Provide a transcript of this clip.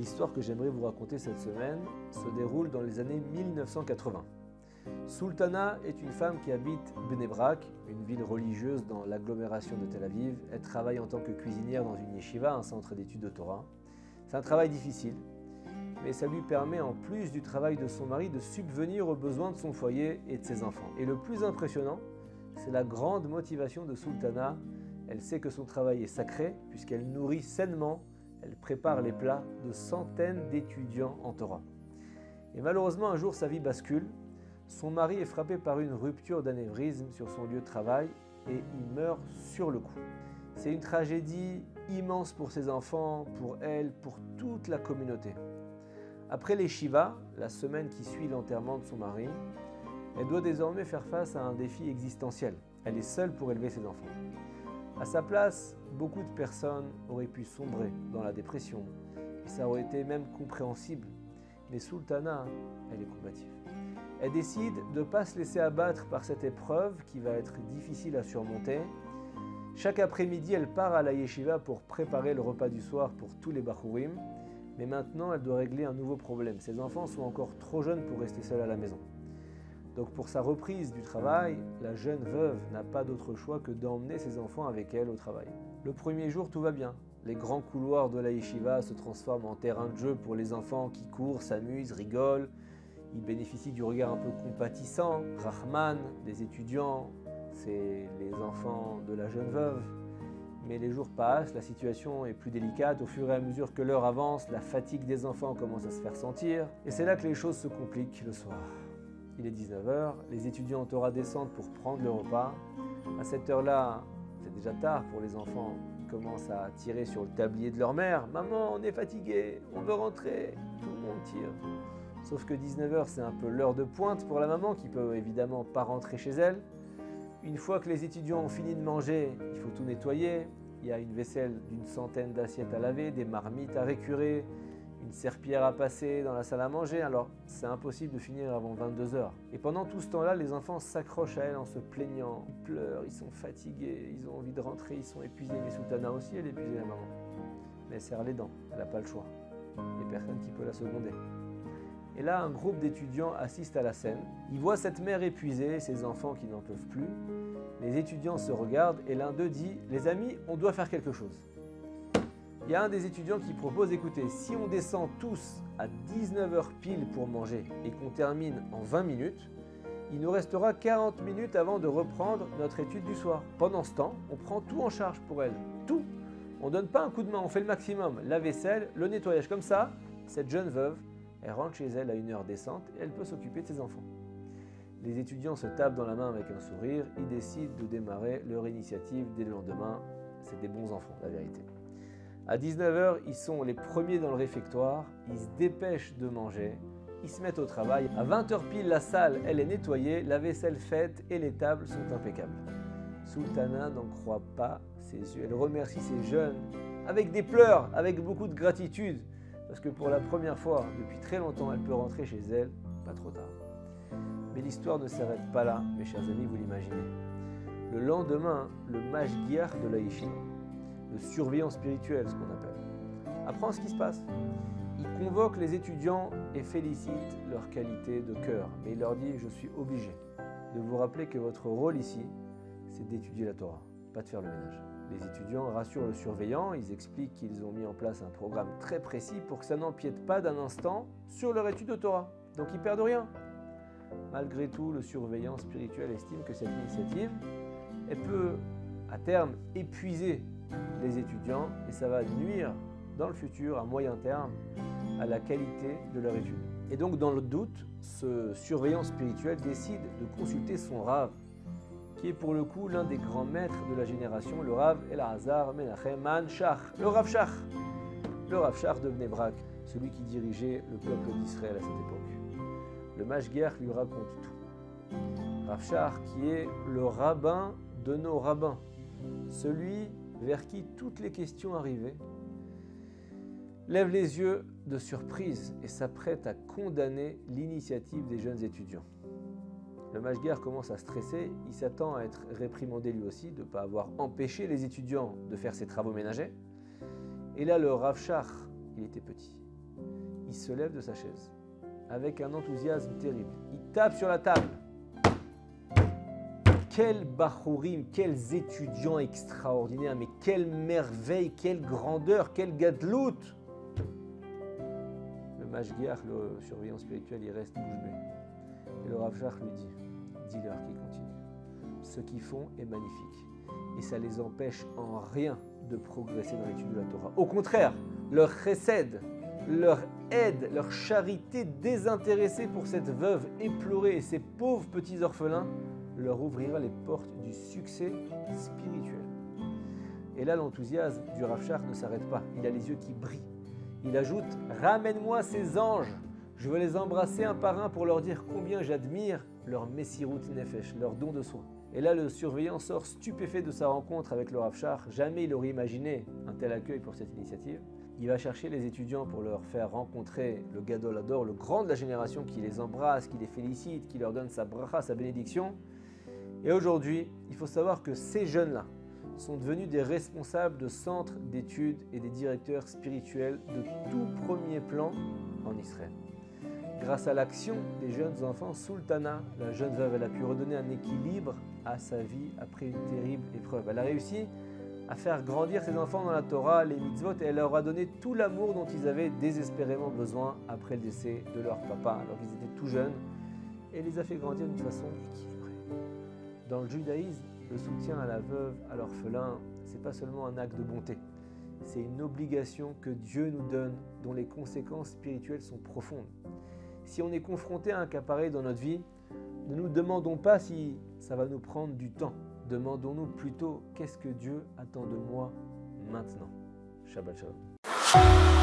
L'histoire que j'aimerais vous raconter cette semaine se déroule dans les années 1980. Sultana est une femme qui habite Bnei Brak, une ville religieuse dans l'agglomération de Tel Aviv. Elle travaille en tant que cuisinière dans une yeshiva, un centre d'études de Torah. C'est un travail difficile, mais ça lui permet, en plus du travail de son mari, de subvenir aux besoins de son foyer et de ses enfants. Et le plus impressionnant, c'est la grande motivation de Sultana. Elle sait que son travail est sacré, puisqu'elle nourrit sainement, elle prépare les plats de centaines d'étudiants en Torah. Et malheureusement, un jour, sa vie bascule. Son mari est frappé par une rupture d'anévrisme sur son lieu de travail et il meurt sur le coup. C'est une tragédie immense pour ses enfants, pour elle, pour toute la communauté. Après les Shiva, la semaine qui suit l'enterrement de son mari, elle doit désormais faire face à un défi existentiel. Elle est seule pour élever ses enfants. À sa place, beaucoup de personnes auraient pu sombrer dans la dépression et ça aurait été même compréhensible. Mais Sultana, elle est combative. Elle décide de ne pas se laisser abattre par cette épreuve qui va être difficile à surmonter. Chaque après-midi, elle part à la yeshiva pour préparer le repas du soir pour tous les bachourim. Mais maintenant, elle doit régler un nouveau problème. Ses enfants sont encore trop jeunes pour rester seuls à la maison. Donc pour sa reprise du travail, la jeune veuve n'a pas d'autre choix que d'emmener ses enfants avec elle au travail. Le premier jour, tout va bien. Les grands couloirs de la yeshiva se transforment en terrain de jeu pour les enfants qui courent, s'amusent, rigolent. Ils bénéficient du regard un peu compatissant. Rahman, des étudiants, c'est les enfants de la jeune veuve. Mais les jours passent, la situation est plus délicate. Au fur et à mesure que l'heure avance, la fatigue des enfants commence à se faire sentir. Et c'est là que les choses se compliquent le soir. Il est 19h, les étudiants en Torah descendent pour prendre le repas. À cette heure-là, c'est déjà tard pour les enfants. Ils commencent à tirer sur le tablier de leur mère. « Maman, on est fatigué, on veut rentrer !» Tout le monde tire. Sauf que 19h, c'est un peu l'heure de pointe pour la maman qui peut évidemment pas rentrer chez elle. Une fois que les étudiants ont fini de manger, il faut tout nettoyer. Il y a une vaisselle d'une centaine d'assiettes à laver, des marmites à récurer, une serpillière à passer dans la salle à manger. Alors, c'est impossible de finir avant 22h. Et pendant tout ce temps-là, les enfants s'accrochent à elle en se plaignant. Ils pleurent, ils sont fatigués, ils ont envie de rentrer, ils sont épuisés. Mais Sultana aussi, elle est épuisée, la maman. Mais elle serre les dents, elle n'a pas le choix. Il n'y a personne qui peut la seconder. Et là, un groupe d'étudiants assiste à la scène. Ils voient cette mère épuisée, ses enfants qui n'en peuvent plus. Les étudiants se regardent et l'un d'eux dit « Les amis, on doit faire quelque chose ». Il y a un des étudiants qui propose « Écoutez, si on descend tous à 19h pile pour manger et qu'on termine en 20 minutes, il nous restera 40 minutes avant de reprendre notre étude du soir. Pendant ce temps, on prend tout en charge pour elle. Tout. On ne donne pas un coup de main, on fait le maximum. La vaisselle, le nettoyage. Comme ça, cette jeune veuve, elle rentre chez elle à une heure décente et elle peut s'occuper de ses enfants. » Les étudiants se tapent dans la main avec un sourire. Ils décident de démarrer leur initiative dès le lendemain. C'est des bons enfants, la vérité. À 19h, ils sont les premiers dans le réfectoire. Ils se dépêchent de manger. Ils se mettent au travail. À 20h pile, la salle, elle est nettoyée, la vaisselle faite et les tables sont impeccables. Sultana n'en croit pas ses yeux. Elle remercie ces jeunes avec des pleurs, avec beaucoup de gratitude. Parce que pour la première fois, depuis très longtemps, elle peut rentrer chez elle, pas trop tard. Mais l'histoire ne s'arrête pas là, mes chers amis, vous l'imaginez. Le lendemain, le mashgiach de la yeshiva, le surveillant spirituel, ce qu'on appelle, apprend ce qui se passe. Il convoque les étudiants et félicite leur qualité de cœur. Mais il leur dit « Je suis obligé de vous rappeler que votre rôle ici, c'est d'étudier la Torah, pas de faire le ménage. » Les étudiants rassurent le surveillant, ils expliquent qu'ils ont mis en place un programme très précis pour que ça n'empiète pas d'un instant sur leur étude de Torah. Donc ils perdent rien. Malgré tout, le surveillant spirituel estime que cette initiative, elle peut à terme épuiser les étudiants et ça va nuire dans le futur, à moyen terme, à la qualité de leur étude. Et donc dans le doute, ce surveillant spirituel décide de consulter son Rav, qui est pour le coup l'un des grands maîtres de la génération, le Rav Elazar Menachem Shach, le Rav Shach de Bnei Brak, celui qui dirigeait le peuple d'Israël à cette époque. Le mashgiach lui raconte tout. Rav Shach qui est le rabbin de nos rabbins, celui vers qui toutes les questions arrivaient, lève les yeux de surprise et s'apprête à condamner l'initiative des jeunes étudiants. Le mashgiach commence à stresser, il s'attend à être réprimandé lui aussi de ne pas avoir empêché les étudiants de faire ses travaux ménagers. Et là, le Rav Shach, il était petit. il se lève de sa chaise avec un enthousiasme terrible. Il tape sur la table. Quels bachourim, quels étudiants extraordinaires, mais quelle merveille, quelle grandeur, quel gadlout! Le mashgiach, le surveillant spirituel, il reste bouche bée. Et le Rav Shach lui dit, dis-leur qu'ils continuent. Ce qu'ils font est magnifique. Et ça les empêche en rien de progresser dans l'étude de la Torah. Au contraire, leur chesed, leur aide, leur charité désintéressée pour cette veuve éplorée et ces pauvres petits orphelins leur ouvrira les portes du succès spirituel. Et là, l'enthousiasme du Rav Shach ne s'arrête pas. Il a les yeux qui brillent. Il ajoute « Ramène-moi ces anges. Je veux les embrasser un par un pour leur dire combien j'admire leur messirut nefesh, leur don de soi. » Et là, le surveillant sort stupéfait de sa rencontre avec le Rav Shach. Jamais il aurait imaginé un tel accueil pour cette initiative. Il va chercher les étudiants pour leur faire rencontrer le Gadol Hador, le grand de la génération qui les embrasse, qui les félicite, qui leur donne sa bracha, sa bénédiction. Et aujourd'hui, il faut savoir que ces jeunes-là sont devenus des responsables de centres d'études et des directeurs spirituels de tout premier plan en Israël. Grâce à l'action des jeunes enfants, Sultana, la jeune veuve, elle a pu redonner un équilibre à sa vie après une terrible épreuve. Elle a réussi à faire grandir ses enfants dans la Torah, les mitzvot, et elle leur a donné tout l'amour dont ils avaient désespérément besoin après le décès de leur papa, alors qu'ils étaient tout jeunes, et les a fait grandir d'une façon équilibrée. Dans le judaïsme, le soutien à la veuve, à l'orphelin, ce n'est pas seulement un acte de bonté, c'est une obligation que Dieu nous donne, dont les conséquences spirituelles sont profondes. Si on est confronté à un cas pareil dans notre vie, ne nous demandons pas si ça va nous prendre du temps. Demandons-nous plutôt qu'est-ce que Dieu attend de moi maintenant. Shabbat Shalom.